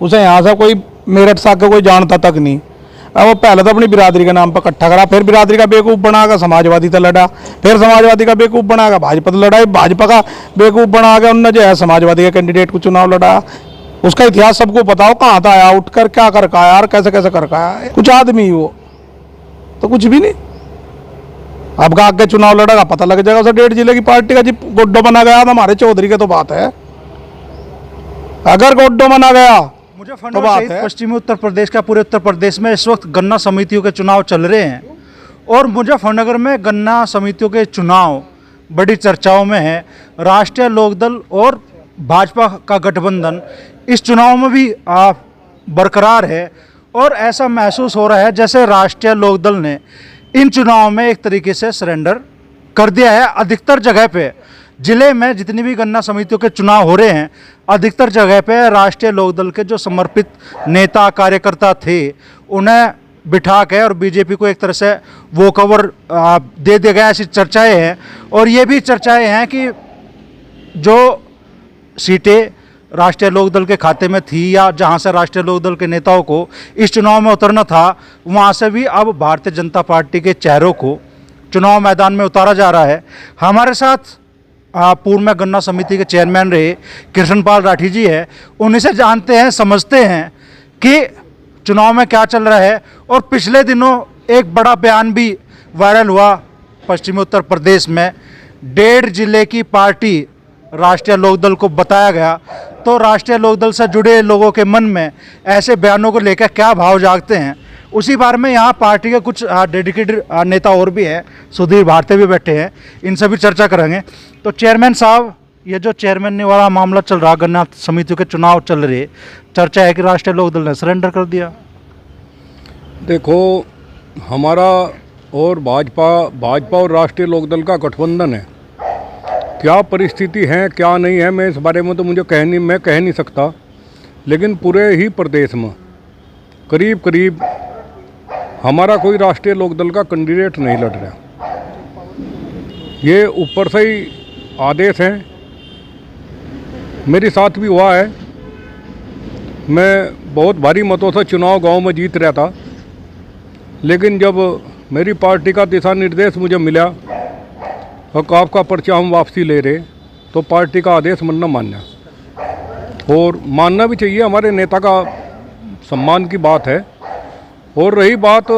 उसे यहाँ से कोई मेरठ से आके कोई जानता तक नहीं। अब वो पहले तो अपनी बिरादरी के नाम पर इकट्ठा करा, फिर बिरादरी का बेवकूफ़ बनाकर समाजवादी से लड़ा, फिर समाजवादी का बेवकूफ़ बनाकर भाजपा से लड़ा, भाजपा का बेवकूफ़ बना के उनने जो है समाजवादी के कैंडिडेट को चुनाव लड़ा। उसका इतिहास सबको पता हो, कहाँ था आया, उठ कर क्या कर का आया और कैसे कैसे कर का आया। कुछ आदमी वो तो कुछ भी नहीं। अब का आगे चुनाव लड़ेगा पता लग जाएगा उसे। 1.5 जिले की पार्टी का जी गोड्डो बना गया था हमारे चौधरी के, तो बात है। अगर गोड्डो बना गया मुजफ्फरनगर सहित पश्चिमी उत्तर प्रदेश का, पूरे उत्तर प्रदेश में इस वक्त गन्ना समितियों के चुनाव चल रहे हैं और मुजफ्फरनगर में गन्ना समितियों के चुनाव बड़ी चर्चाओं में है। राष्ट्रीय लोकदल और भाजपा का गठबंधन इस चुनाव में भी बरकरार है और ऐसा महसूस हो रहा है जैसे राष्ट्रीय लोकदल ने इन चुनावों में एक तरीके से सरेंडर कर दिया है। अधिकतर जगह पे जिले में जितनी भी गन्ना समितियों के चुनाव हो रहे हैं, अधिकतर जगह पे राष्ट्रीय लोकदल के जो समर्पित नेता कार्यकर्ता थे उन्हें बिठा के और बीजेपी को एक तरह से वो कवर दे दिया गया, ऐसी चर्चाएं हैं। और ये भी चर्चाएं हैं कि जो सीटें राष्ट्रीय लोकदल के खाते में थी या जहां से राष्ट्रीय लोकदल के नेताओं को इस चुनाव में उतरना था, वहां से भी अब भारतीय जनता पार्टी के चेहरों को चुनाव मैदान में उतारा जा रहा है। हमारे साथ पूर्व में गन्ना समिति के चेयरमैन रहे कृष्णपाल राठी जी है, उन्हीं से जानते हैं, समझते हैं कि चुनाव में क्या चल रहा है। और पिछले दिनों एक बड़ा बयान भी वायरल हुआ पश्चिमी उत्तर प्रदेश में, 1.5 जिले की पार्टी राष्ट्रीय लोकदल को बताया गया। तो राष्ट्रीय लोकदल से जुड़े लोगों के मन में ऐसे बयानों को लेकर क्या भाव जागते हैं, उसी बारे में यहाँ पार्टी के कुछ डेडिकेटेड नेता और भी हैं, सुधीर भारती भी बैठे हैं, इनसे भी चर्चा करेंगे। तो चेयरमैन साहब, ये जो चेयरमैन वाला मामला चल रहा, गन्ना समितियों के चुनाव चल रहे, चर्चा है कि राष्ट्रीय लोकदल ने सरेंडर कर दिया। देखो, हमारा और भाजपा और राष्ट्रीय लोकदल का गठबंधन है। क्या परिस्थिति है क्या नहीं है, मैं इस बारे में तो मैं कह नहीं सकता। लेकिन पूरे ही प्रदेश में करीब करीब हमारा कोई राष्ट्रीय लोकदल का कैंडिडेट नहीं लड़ रहा। ये ऊपर से ही आदेश हैं। मेरे साथ भी हुआ है, मैं बहुत भारी मतों से चुनाव गांव में जीत रहा था, लेकिन जब मेरी पार्टी का दिशा निर्देश मुझे मिला और आपका पर्चा हम वापसी ले रहे, तो पार्टी का आदेश मन मानना, और मानना भी चाहिए, हमारे नेता का सम्मान की बात है। और रही बात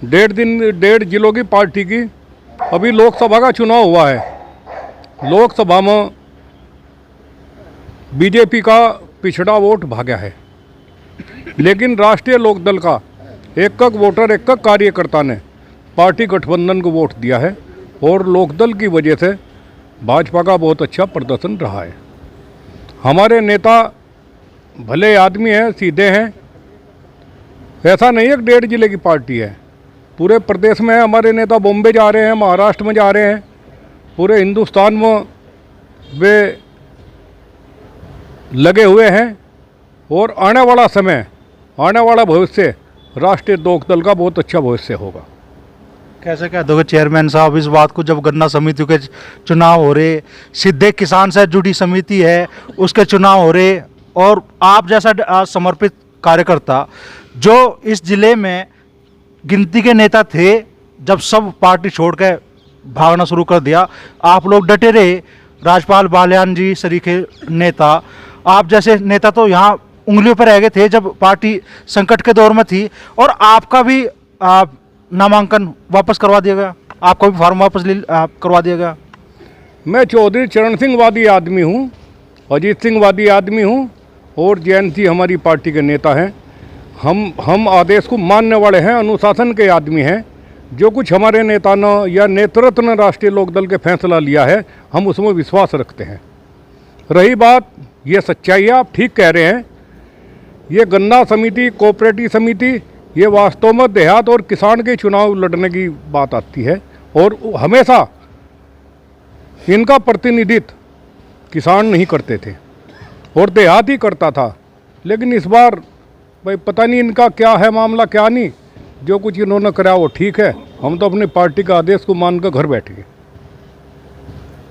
1.5 जिलों की पार्टी की, अभी लोकसभा का चुनाव हुआ है। लोकसभा में बीजेपी का पिछड़ा वोट भागा है, लेकिन राष्ट्रीय लोकदल का एक वोटर, एक कार्यकर्ता ने पार्टी गठबंधन को वोट दिया है और लोकदल की वजह से भाजपा का बहुत अच्छा प्रदर्शन रहा है। हमारे नेता भले आदमी हैं, सीधे हैं, ऐसा नहीं है कि 1.5 जिले की पार्टी है, पूरे प्रदेश में है। हमारे नेता बॉम्बे जा रहे हैं, महाराष्ट्र में जा रहे हैं, पूरे हिंदुस्तान में वे लगे हुए हैं। और आने वाला समय, आने वाला भविष्य राष्ट्रीय लोकदल का बहुत अच्छा भविष्य होगा। कैसे कह दोगे चेयरमैन साहब इस बात को, जब गन्ना समितियों के चुनाव हो रहे, सीधे किसान से जुड़ी समिति है उसके चुनाव हो रहे, और आप जैसा समर्पित कार्यकर्ता जो इस जिले में गिनती के नेता थे, जब सब पार्टी छोड़ के भागना शुरू कर दिया, आप लोग डटे रहे। राजपाल बाल्यान जी सरीखे नेता, आप जैसे नेता तो यहाँ उंगलियों पर रह गए थे जब पार्टी संकट के दौर में थी, और आपका भी नामांकन वापस करवा दिया गया, आपका भी फॉर्म वापस करवा दिया गया। मैं चौधरी चरण सिंह वादी आदमी हूँ, अजीत सिंह वादी आदमी हूँ, और जयंत जी हमारी पार्टी के नेता हैं। हम आदेश को मानने वाले हैं, अनुशासन के आदमी हैं। जो कुछ हमारे नेता ने या नेतृत्व ने राष्ट्रीय लोकदल के फैसला लिया है, हम उसमें विश्वास रखते हैं। रही बात, ये सच्चाई है, आप ठीक कह रहे हैं, ये गन्ना समिति, कोऑपरेटिव समिति, ये वास्तव में देहात और किसान के चुनाव लड़ने की बात आती है, और हमेशा इनका प्रतिनिधित्व किसान नहीं करते थे और देहात ही करता था। लेकिन इस बार भाई पता नहीं इनका क्या है मामला, क्या नहीं, जो कुछ इन्होंने करा वो ठीक है, हम तो अपनी पार्टी का आदेश को मानकर घर बैठ गए।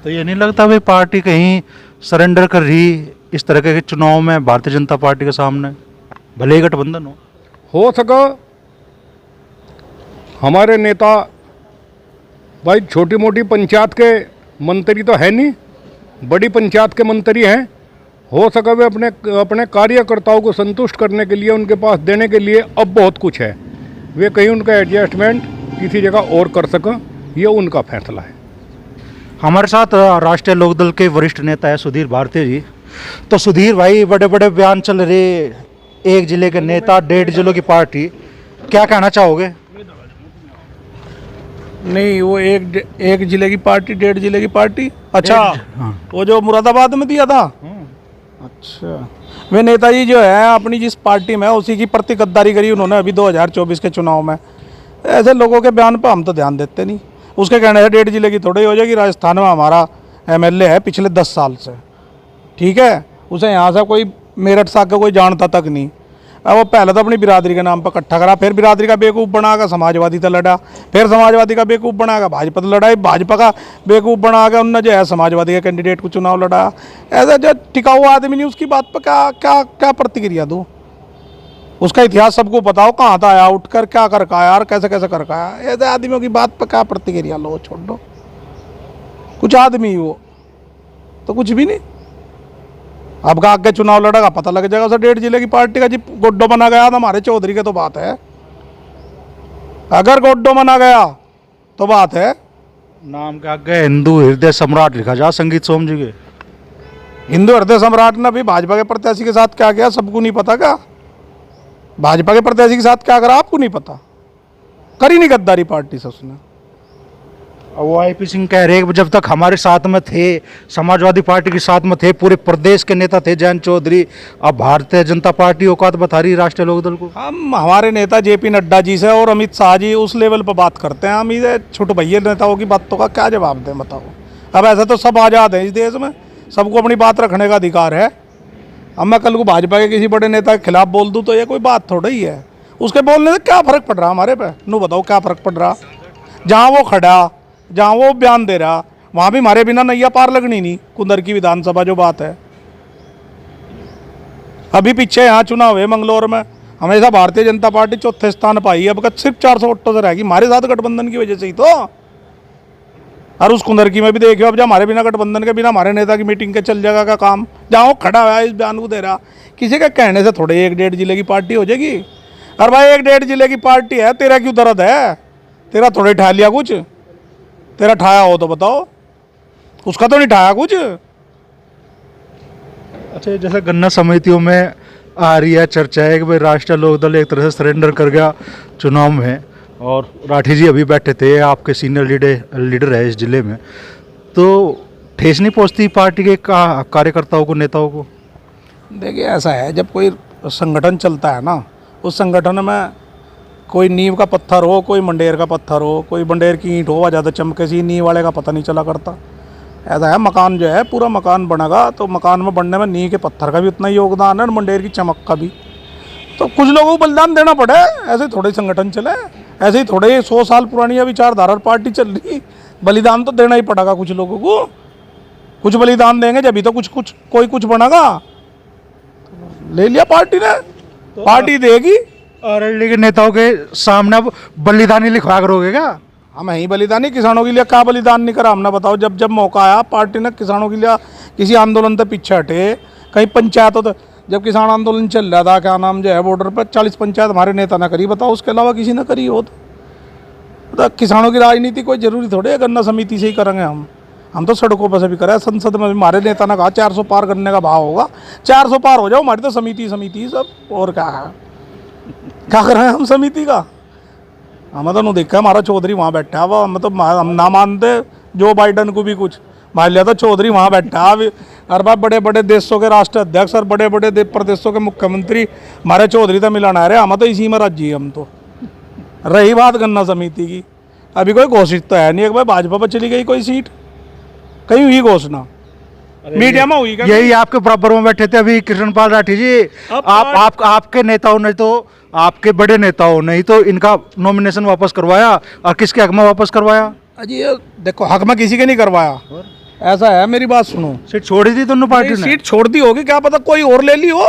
तो ये नहीं लगता भाई पार्टी कहीं सरेंडर कर रही इस तरह के चुनाव में भारतीय जनता पार्टी के सामने, भले ही गठबंधन हो सका हमारे नेता भाई छोटी मोटी पंचायत के मंत्री तो है नहीं, बड़ी पंचायत के मंत्री हैं। हो सका वे अपने अपने कार्यकर्ताओं को संतुष्ट करने के लिए, उनके पास देने के लिए अब बहुत कुछ है, वे कहीं उनका एडजस्टमेंट किसी जगह और कर सका, ये उनका फैसला है। हमारे साथ राष्ट्रीय लोकदल के वरिष्ठ नेता है सुधीर भारती जी। तो सुधीर भाई, बड़े बड़े बयान चल रहे, एक जिले के नेता 1.5 जिलों की पार्टी, क्या कहना चाहोगे? नहीं, वो एक जिले की पार्टी 1.5 जिले की पार्टी, अच्छा हाँ। वो जो मुरादाबाद में दिया था, अच्छा वे नेताजी जो है अपनी जिस पार्टी में है उसी की प्रति गद्दारी करी उन्होंने अभी 2024 के चुनाव में। ऐसे लोगों के बयान पर हम तो ध्यान देते नहीं। उसके कहने से 1.5 जिले की थोड़ी हो जाएगी। राजस्थान में हमारा एमएलए है पिछले 10 साल से, ठीक है, उसे यहाँ से कोई मेरठ से आके कोई जानता तक नहीं। अब वो पहले तो अपनी बिरादरी के नाम पर इकट्ठा करा, फिर बिरादरी का बेवकूफ़ बनाकर समाजवादी से लड़ा, फिर समाजवादी का बेवकूफ़ बनाकर भाजपा से लड़ाई, भाजपा का बेवकूफ़ बनाकर उनने जो है समाजवादी के कैंडिडेट को चुनाव लड़ा। ऐसा जो टिका हुआ आदमी नहीं, उसकी बात पर क्या क्या क्या प्रतिक्रिया दूँ? उसका इतिहास सबको बताओ, कहाँ था आया, उठकर क्या कर आया और कैसे कैसे कर आया। ऐसे आदमियों की बात पर क्या प्रतिक्रिया लो, छोड़ दो। कुछ आदमी वो तो कुछ भी नहीं। अब का आगे चुनाव लड़ेगा पता लग जाएगा। उसे 1.5 जिले की पार्टी का जी गोड्डो बना गया था हमारे चौधरी के, तो बात है। अगर गोड्डो बना गया तो बात है। नाम के आगे हिंदू हृदय सम्राट लिखा जा संगीत सोम जी के। हिंदू हृदय सम्राट ने भी भाजपा के प्रत्याशी के साथ क्या किया सबको नहीं पता क्या? भाजपा के प्रत्याशी के साथ क्या करा आपको नहीं पता? करी नहीं गद्दारी पार्टी से उसने। वो आईपी सिंह कह रहे हैं जब तक हमारे साथ में थे, समाजवादी पार्टी के साथ में थे, पूरे प्रदेश के नेता थे जयंत चौधरी, अब भारतीय जनता पार्टी औकात बता रही राष्ट्रीय लोकदल को। हम हमारे नेता जेपी नड्डा जी से और अमित शाह जी उस लेवल पर बात करते हैं। हम ये छोटे भैया नेताओं की बातों का क्या जवाब दें बताओ? अब ऐसा तो सब आज़ाद हैं इस देश में, सबको अपनी बात रखने का अधिकार है। अब मैं कल को भाजपा के किसी बड़े नेता के खिलाफ बोल दूँ तो ये कोई बात थोड़ा ही है। उसके बोलने से क्या फ़र्क पड़ रहा हमारे पे? नो बताओ क्या फ़र्क पड़ रहा? जहाँ वो खड़ा, जहाँ वो बयान दे रहा, वहाँ भी हमारे बिना नैया पार लगनी नहीं। कुंदर की विधानसभा जो बात है, अभी पीछे यहाँ चुनाव है मंगलौर में, हमेशा भारतीय जनता पार्टी चौथे स्थान पाई है। अब सिर्फ 400 वोटों से रहेगी हमारे साथ गठबंधन की वजह से ही तो। और उस कुंदर की में भी देखियो, अब जब हमारे बिना गठबंधन के बिना हमारे नेता की मीटिंग के चल जाएगा का काम, जहाँ वो खड़ा हुआ है इस बयान को दे रहा, किसी के कहने से थोड़े 1.5 जिले की पार्टी हो जाएगी। और भाई 1.5 जिले की पार्टी है, तेरा क्यों दर्द है? तेरा थोड़े ठा लिया कुछ? तेरा ठाया हो तो बताओ, उसका तो नहीं ठाया कुछ। अच्छा, जैसे गन्ना समितियों में आ रही है चर्चा है कि भाई राष्ट्रीय लोकदल एक तरह से सरेंडर कर गया चुनाव में, और राठी जी अभी बैठे थे, आपके सीनियर लीडर है इस जिले में, तो ठेस नहीं पहुंचती पार्टी के कार्यकर्ताओं को, नेताओं को? देखिए ऐसा है, जब कोई संगठन चलता है ना, उस संगठन में कोई नींव का पत्थर हो, कोई मंडेर का पत्थर हो, कोई मंडेर की ईंट हो, वह ज़्यादा चमके सी नींव वाले का पता नहीं चला करता। ऐसा है, मकान जो है पूरा मकान बनेगा तो मकान में बनने में नींव के पत्थर का भी उतना ही योगदान है और मंडेर की चमक का भी। तो कुछ लोगों को बलिदान देना पड़े, ऐसे थोड़े संगठन चले, ऐसे ही थोड़े 100 साल पुरानी विचारधारा पार्टी चल रही, बलिदान तो देना ही पड़ेगा कुछ लोगों को। कुछ बलिदान देंगे जब भी तो कुछ कोई कुछ बनेगा। ले लिया पार्टी ने, पार्टी देगी। और के नेताओं के सामने अब बलिदानी लिखवा करोगे क्या? हम ही बलिदानी, किसानों के लिए क्या बलिदान नहीं करा हमने बताओ? जब जब मौका आया पार्टी ने किसानों के लिए किसी आंदोलन से पीछे हटे, कहीं पंचायतों तो जब किसान आंदोलन चल रहा था, क्या नाम जो है बॉर्डर पर 40 पंचायत हमारे नेता ने करी, बताओ उसके अलावा किसी ने करी हो? तो किसानों की राजनीति कोई जरूरी थोड़ी है गन्ना समिति से ही करेंगे हम तो सड़कों पर से भी करें, संसद में भी हमारे नेता ने कहा 400 पार गन्ने का भाव होगा, 400 पार हो जाओ, हमारी तो समिति सब। और क्या है, क्या कर रहे हैं हम समिति का? हमें तो नहीं देखा हमारा चौधरी वहाँ बैठा हुआ, हम तो हम ना मानते जो बाइडन को भी कुछ मान लिया था। चौधरी वहाँ बैठा और भाई बड़े बड़े देशों के राष्ट्र अध्यक्ष और बड़े बड़े प्रदेशों के मुख्यमंत्री हमारे चौधरी तो मिलाना रहे, हम तो इसी में राज्य हम तो। रही बात गन्ना समिति की, अभी कोई घोषित तो है नहीं। एक बार भाजपा पर चली गई कोई सीट, कहीं हुई घोषणा मीडिया में हुई? यही आपके बराबर में बैठे थे अभी कृष्णपाल राठी जी। आपके नेताओं ने तो, आपके बड़े नेताओं ने ही तो इनका नॉमिनेशन वापस करवाया, और किसके हक में वापस करवाया? अजी ये देखो, हक में किसी के नहीं करवाया, ऐसा है, मेरी बात सुनो। सीट छोड़ी थी दोनों पार्टी ने। सीट छोड़ दी होगी, क्या पता कोई और ले ली हो।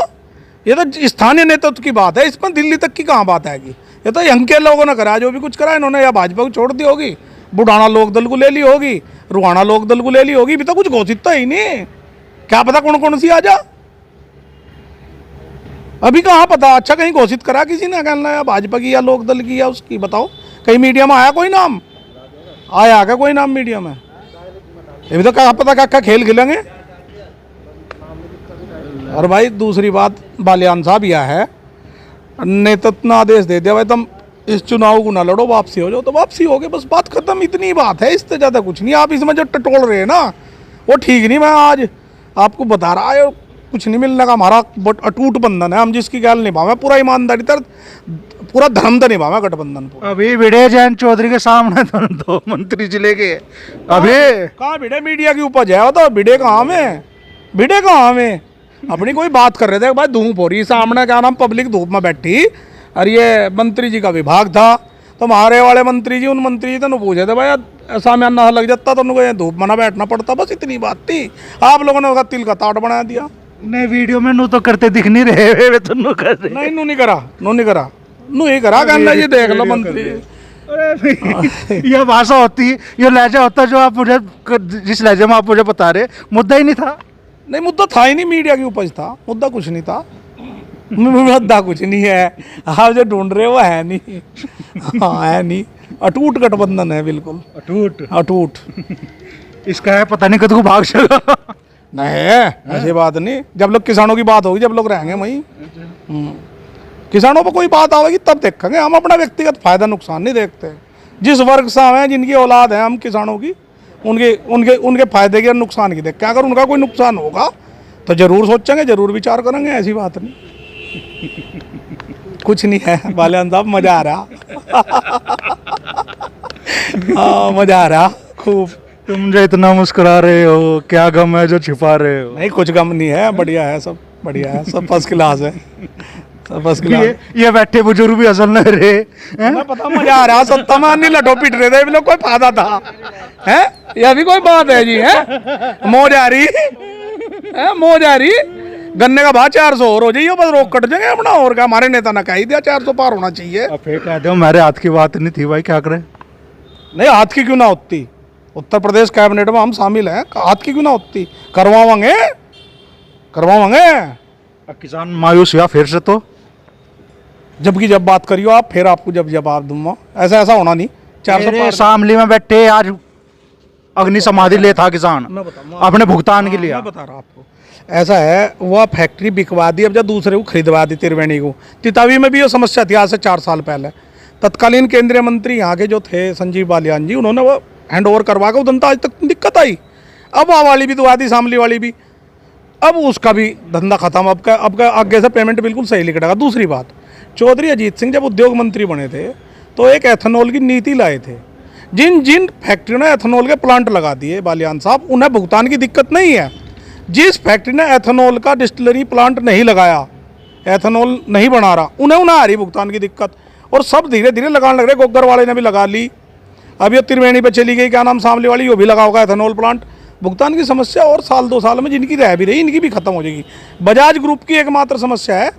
ये तो स्थानीय नेतृत्व की बात है, इसमें दिल्ली तक की कहाँ बात आएगी। ये तो यहाँ के लोगों ने करा जो भी कुछ करा इन्होंने, या भाजपा को छोड़ दी होगी, बुढ़ाना लोक दल को ले ली होगी, रुहाना लोक दल को ले ली होगी। अभी तो कुछ घोषित तो ही नहीं, क्या पता कौन कौन सी आ जा। अभी कहाँ पता। अच्छा कहीं घोषित करा किसी ने, कहना या भाजपा की या लोक दल की या उसकी, बताओ कहीं मीडिया में आया कोई नाम? आया क्या कोई नाम मीडिया में? अभी तो कहाँ पता क्या खेल खेलेंगे। और भाई दूसरी बात, बालियान साहब यह है, नेतृत्व ने आदेश दे दिया भाई तुम इस चुनाव को ना लड़ो, वापसी हो जाओ, तो वापसी हो गई, बस बात खत्म। इतनी बात है, इससे ज़्यादा कुछ नहीं। आप इसमें जो टटोल रहे हैं ना वो ठीक नहीं। मैं आज आपको बता रहा है, कुछ नहीं मिलने का हमारा अटूट बंधन है। हम जिसकी गैल निभावे पूरा ईमानदारी तर, पूरा धर्म तो निभावे गठबंधन को। अभी भिड़े जयंत चौधरी के सामने तो दो मंत्री जिले के अभी कहाँ भिड़े? मीडिया की उपज है वो तो। भिड़े कहाँ में, भिड़े कहाँ में? अपनी कोई बात कर रहे थे भाई, धूप हो रही सामने, क्या नाम, पब्लिक धूप में बैठी, और ये मंत्री जी का विभाग था, तो हमारे वाले मंत्री जी, उन मंत्री जी तो पूछे थे भाई सामयाना लग जाता तो उनको धूप में ना बैठना पड़ता। बस इतनी बात थी। आप लोगों ने उसका तिल का ताट बना दिया। नहीं, वीडियो में नू तो करते दिख नहीं रहे वे तो नू कर रहे। नहीं, नू नहीं करा, नू नहीं करा, नू ही करा। कहना जी देख लो मंत्री। यह भाषा होती, ये लहजा होता जो आप मुझे, जिस लहजे में आप मुझे बता रहे, मुद्दा ही नहीं था। नहीं, मुद्दा था ही नहीं, मीडिया की उपज था, मुद्दा कुछ नहीं था। मुद्दा कुछ नहीं है, आप जो ढूंढ रहे हो वो है नहीं। हाँ है नहीं, अटूट गठबंधन है, बिल्कुल अटूट अटूट। इसका है पता नहीं कद को भाग चला। नहीं ऐसी बात नहीं। जब लोग किसानों की बात होगी, जब लोग रहेंगे वहीं, किसानों पर कोई बात आएगी तब देखेंगे। हम अपना व्यक्तिगत फायदा नुकसान नहीं देखते। जिस वर्ग से हैं, जिनकी औलाद है हम किसानों की, उनके उनके उनके फायदे के और नुकसान की देखते हैं। अगर उनका कोई नुकसान होगा तो जरूर सोचेंगे, जरूर विचार करेंगे। ऐसी बात नहीं, कुछ नहीं है। बालियान साहब मजा आ रहा। हाँ मजा आ रहा खूब। तुम जो इतना मुस्कुरा रहे हो, क्या गम है जो छिपा रहे हो? नहीं कुछ गम नहीं है, बढ़िया है, सब बढ़िया है, सब फर्स्ट क्लास है, सब फर्स्ट क्लास। ये बैठे बुजुर्ग भी हंसल नहीं रहे हैं? मैं पता मजा आ रहा। सत्ता में नहीं लटो पिट रहे थे, लोग कोई फायदा था है? यह भी कोई बात है जी? है मौज आ रही है, मौज आ रही। गन्ने का भाव 400 और हो जाइए, बस रोक कट जाएंगे अपना। और क्या, हमारे नेता ने कह ही दिया 400 पार होना चाहिए। अब फिर कह दो मेरे हाथ की बात नहीं थी भाई, क्या करें? नहीं हाथ की क्यों ना होती, उत्तर प्रदेश कैबिनेट में हम शामिल हैं, हाथ की क्यों ना होती? करवाएंगे करवाएंगे। अब किसान मायूस हुआ फिर से, तो जबकि जब बात करियो आप, फिर आपको जब जवाब दूंगा। ऐसा ऐसा होना नहीं। 400 पार शामली में बैठे आज अग्नि समाधि ले था किसान, मैं बताऊंगा अपने भुगतान के लिए। मैं बता रहा आपको, ऐसा है, वह फैक्ट्री बिकवा दी, अब जब दूसरे को खरीदवा दी त्रिवेणी को। तितावी में भी ये समस्या थी आज से 4 साल पहले। तत्कालीन केंद्रीय मंत्री यहाँ के जो थे संजीव बालियान जी, उन्होंने वो हैंड ओवर करवा के, धंधा आज तक दिक्कत आई। अब वह वाली भी दुआ दी, शामली वाली भी, अब उसका भी धंधा खत्म। अब का आगे से पेमेंट बिल्कुल सही लिखेगा। दूसरी बात, चौधरी अजीत सिंह जब उद्योग मंत्री बने थे तो एक एथेनॉल की नीति लाए थे। जिन जिन फैक्ट्रियों ने एथेनॉल के प्लांट लगा दिए बालियान साहब, उन्हें भुगतान की दिक्कत नहीं है। जिस फैक्ट्री ने एथेनॉल का डिस्टिलरी प्लांट नहीं लगाया, एथेनॉल नहीं बना रहा, उन्हें आ रही भुगतान की दिक्कत। और सब धीरे धीरे लगाने लग रहे। गोगर वाले ने भी लगा ली, अब ये त्रिवेणी पे चली गई, क्या नाम, शामली वाली, वो भी लगा होगा एथेनॉल प्लांट। भुगतान की समस्या और साल 2 साल में जिनकी रह भी रही, इनकी भी खत्म हो जाएगी। बजाज ग्रुप की एकमात्र समस्या है,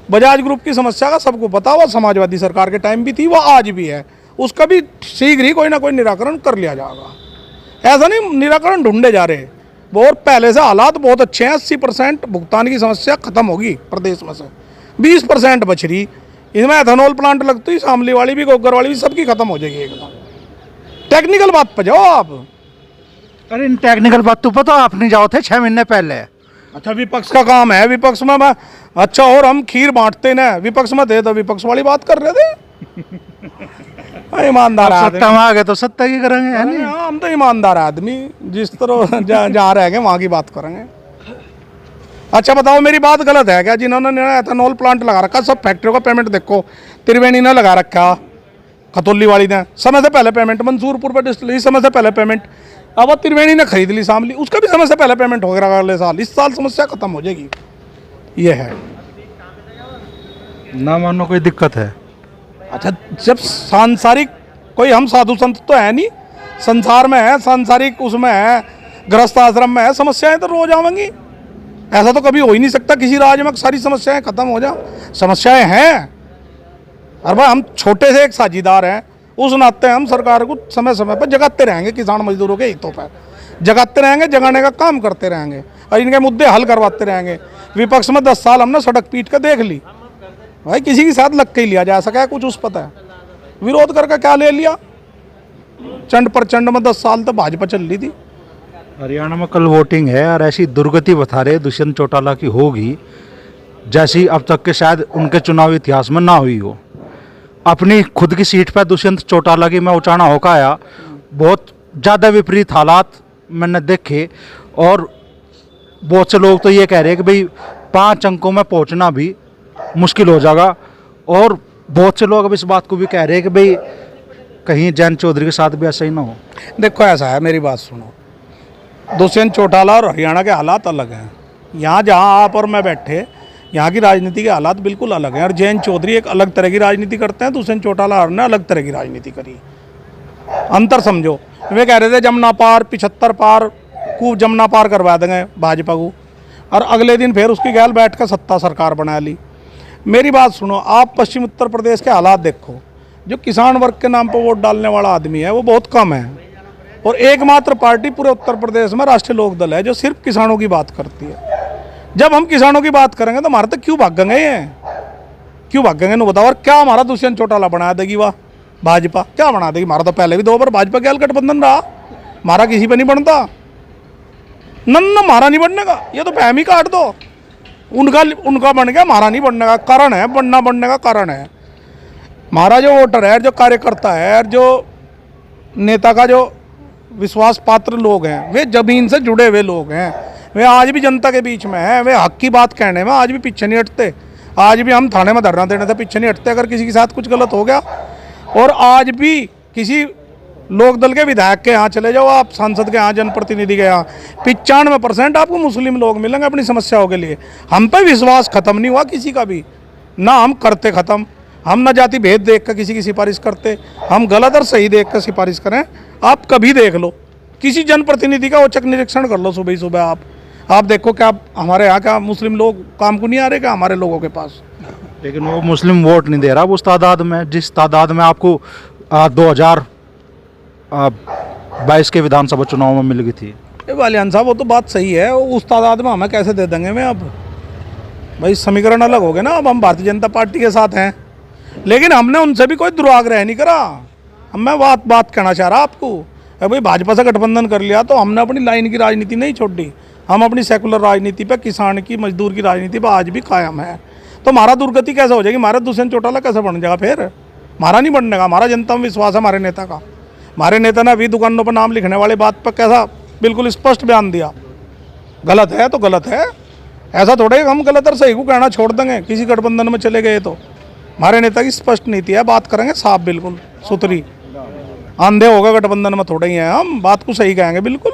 बजाज ग्रुप की समस्या का सबको पता हुआ, समाजवादी सरकार के टाइम भी थी, वह आज भी है। उसका भी शीघ्र ही कोई ना कोई निराकरण कर लिया जाएगा। ऐसा नहीं निराकरण ढूंढे जा रहे, और पहले से हालात बहुत अच्छे हैं। 80% भुगतान की समस्या खत्म होगी प्रदेश में से, 20% बच रही। इसमें एथेनॉल प्लांट लगती, शामली वाली भी, गोगर वाली भी, सबकी खत्म हो जाएगी एकदम। टेक्निकल बात पर जाओ आप। अरे इन टेक्निकल बात तो पता आप नहीं जाओ थे 6 महीने पहले। अच्छा विपक्ष का काम है, विपक्ष में मैं, अच्छा और हम खीर बांटते ना, विपक्ष में थे तो विपक्ष वाली बात कर रहे थे। ईमानदार सत्ता में आ गए तो सत्ता की करेंगे, है नहीं? हाँ हम तो ईमानदार आदमी, जिस तरह जहाँ रह गए वहाँ की बात करेंगे। अच्छा बताओ मेरी बात गलत है क्या? जिन्होंने एथेनॉल प्लांट लगा रखा, सब फैक्ट्रियों का पेमेंट देखो। त्रिवेणी ने लगा रखा, खतौली वाली ने समय से पहले पेमेंट, मंसूरपुर पर डिस्टिलरी समय से पहले पेमेंट, अब वो त्रिवेणी ने खरीद ली शामली, उसका भी समय से पहले पेमेंट हो गया अगले साल। इस साल समस्या खत्म हो जाएगी। ये है ना मानो कोई दिक्कत है। अच्छा जब सांसारिक, कोई हम साधु संत तो है नहीं, संसार में है, सांसारिक उसमें है, गृहस्थ आश्रम में है, समस्याएं तो रोज आवेंगी। ऐसा तो कभी हो ही नहीं सकता किसी राज्य में सारी समस्याएं खत्म हो जाए। समस्याएं हैं, और भाई हम छोटे से एक साझीदार हैं, उस नाते हम सरकार को समय समय पर जगाते रहेंगे, किसान मजदूरों के हितों पर जगाते रहेंगे, जगाने का काम करते रहेंगे और इनके मुद्दे हल करवाते रहेंगे। विपक्ष में 10 साल हमने सड़क पीट कर देख ली, भाई किसी के साथ लग के ही लिया जा सका है कुछ, उस पता है विरोध करके क्या ले लिया। चंड प्रचंड में 10 साल तक भाजपा चल रही थी। हरियाणा में कल वोटिंग है और ऐसी दुर्गति बता रहे दुष्यंत चौटाला की होगी जैसी अब तक के शायद उनके चुनावी इतिहास में ना हुई हो। अपनी खुद की सीट पर दुष्यंत चौटाला की मैं उचाना होकर आया, बहुत ज़्यादा विपरीत हालात मैंने देखे और बहुत से लोग तो ये कह रहे हैं कि भाई 5 अंकों में पहुंचना भी मुश्किल हो जाएगा, और बहुत से लोग अब इस बात को भी कह रहे हैं कि भाई कहीं जयंत चौधरी के साथ भी ऐसा ही ना हो। देखो ऐसा है, मेरी बात सुनो, दुष्यंत चौटाला और हरियाणा के हालात अलग हैं। यहाँ जहाँ आप और मैं बैठे, यहाँ की राजनीति के हालात बिल्कुल अलग हैं, और जयंत चौधरी एक अलग तरह की राजनीति करते हैं, दुष्यंत चौटाला ने अलग तरह की राजनीति करी। अंतर समझो, वे कह रहे थे जमुना पार 75 पार खूब जमुना पार करवा देंगे भाजपा को, और अगले दिन फिर उसकी गैल बैठ कर सत्ता सरकार बना ली। मेरी बात सुनो, आप पश्चिम उत्तर प्रदेश के हालात देखो, जो किसान वर्ग के नाम पर वोट डालने वाला आदमी है वो बहुत कम है, और एकमात्र पार्टी पूरे उत्तर प्रदेश में राष्ट्रीय लोक दल है जो सिर्फ किसानों की बात करती है। जब हम किसानों की बात करेंगे तो हमारे तक क्यों भागेंगे ये, क्यों भागेंगे नु बताओ। और क्या हमारा दुष्यंत चौटाला बना देगी वाह भाजपा, क्या बना देगी? हमारा तो पहले भी 2 बार भाजपा के गठबंधन रहा, हमारा किसी पे नहीं बनता, नन्ना हमारा नहीं बनने का, ये तो फहम ही काट दो। उनका बन गया, हमारा नहीं बनने का। कारण है, बनने का कारण है हमारा जो वोटर है, जो कार्यकर्ता है, जो नेता का जो विश्वास पात्र लोग हैं, वे जमीन से जुड़े हुए लोग हैं, वे आज भी जनता के बीच में हैं, वे हक की बात कहने में आज भी पीछे नहीं हटते। आज भी हम थाने में धरना देने से पीछे नहीं हटते अगर किसी के साथ कुछ गलत हो गया। और आज भी किसी लोक दल के विधायक के यहाँ चले जाओ, आप सांसद के यहाँ, जनप्रतिनिधि के यहाँ, 95% आपको मुस्लिम लोग मिलेंगे अपनी समस्याओं के लिए। हम पे विश्वास खत्म नहीं हुआ किसी का भी, ना हम करते ख़त्म। हम ना जाति भेद देख कर किसी की सिफारिश करते, हम गलत और सही देख कर सिफारिश करें। आप कभी देख लो, किसी जनप्रतिनिधि का औचक निरीक्षण कर लो सुबह ही सुबह, आप देखो क्या हमारे यहाँ का मुस्लिम लोग काम को नहीं आ रहे क्या हमारे लोगों के पास? लेकिन वो मुस्लिम वोट नहीं दे रहा उस तादाद में जिस तादाद में आपको 2022 के विधानसभा चुनाव में मिल गई थी। वालियान साहब वो तो बात सही है, उस तादाद में हमें कैसे दे देंगे? मैं अब भाई समीकरण अलग हो गए ना, अब हम भारतीय जनता पार्टी के साथ हैं, लेकिन हमने उनसे भी कोई दुराग्रह नहीं करा। मैं बात कहना चाह रहा आपको, भाई भाजपा से गठबंधन कर लिया तो हमने अपनी लाइन की राजनीति नहीं छोड़ी, हम अपनी सेकुलर राजनीति पे, किसान की, मजदूर की राजनीति पे आज भी कायम है। तो हमारा दुर्गति कैसे हो जाएगी? हमारा दुष्यंत चौटाला कैसे बन जाएगा? फिर हमारा नहीं बनने का। हमारा जनता में विश्वास है हमारे नेता का। हमारे नेता ने अभी दुकानों पर नाम लिखने वाले बात पर कैसा बिल्कुल स्पष्ट बयान दिया, गलत है तो गलत है, ऐसा थोड़े हम गलत और सही को कहना छोड़ देंगे किसी गठबंधन में चले गए तो। हमारे नेता की स्पष्ट नीति है, बात करेंगे साफ बिल्कुल सुथरी, अंधे होगा गठबंधन में थोड़े ही हैं हम, बात को सही कहेंगे बिल्कुल।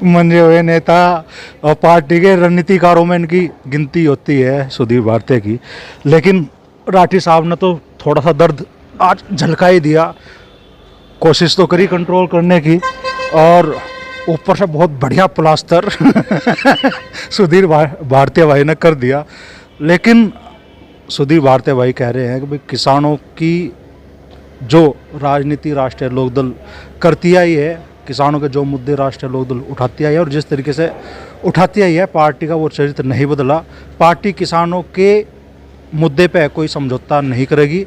मंजे हुए नेता और पार्टी के रणनीतिकारों में इनकी गिनती होती है सुधीर भारती की, लेकिन राठी साहब ने तो थोड़ा सा दर्द आज झलका ही दिया। कोशिश तो करी कंट्रोल करने की, और ऊपर से बहुत बढ़िया प्लास्टर सुधीर भारती भाई ने कर दिया। लेकिन सुधीर भारती भाई कह रहे हैं कि भाई किसानों की जो राजनीति राष्ट्रीय लोकदल करती आई है, किसानों के जो मुद्दे राष्ट्रीय लोकदल उठाती आई है और जिस तरीके से उठाती आई है, पार्टी का वो चरित्र नहीं बदला। पार्टी किसानों के मुद्दे पे कोई समझौता नहीं करेगी।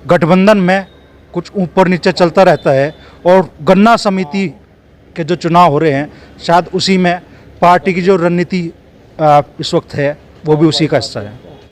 गठबंधन में कुछ ऊपर नीचे चलता रहता है, और गन्ना समिति के जो चुनाव हो रहे हैं शायद उसी में पार्टी की जो रणनीति इस वक्त है वो भी उसी का हिस्सा है।